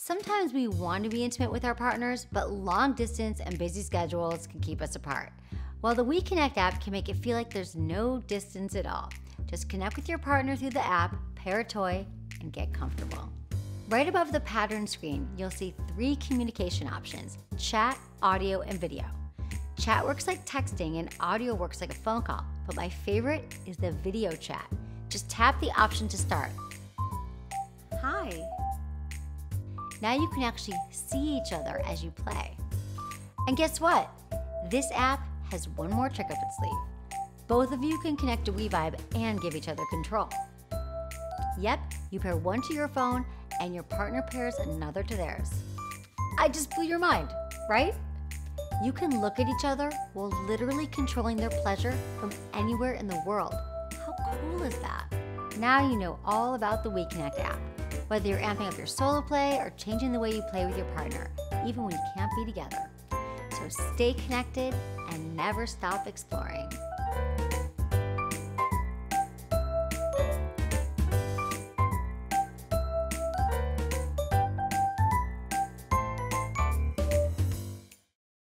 Sometimes we want to be intimate with our partners, but long distance and busy schedules can keep us apart. While the WeConnect app can make it feel like there's no distance at all. Just connect with your partner through the app, pair a toy, and get comfortable. Right above the pattern screen, you'll see 3 communication options: chat, audio, and video. Chat works like texting and audio works like a phone call, but my favorite is the video chat. Just tap the option to start. Hi. Now you can actually see each other as you play. And guess what? This app has one more trick up its sleeve. Both of you can connect to WeVibe and give each other control. Yep, you pair one to your phone and your partner pairs another to theirs. I just blew your mind, right? You can look at each other while literally controlling their pleasure from anywhere in the world. How cool is that? Now you know all about the WeConnect app. Whether you're amping up your solo play or changing the way you play with your partner, even when you can't be together. So stay connected and never stop exploring.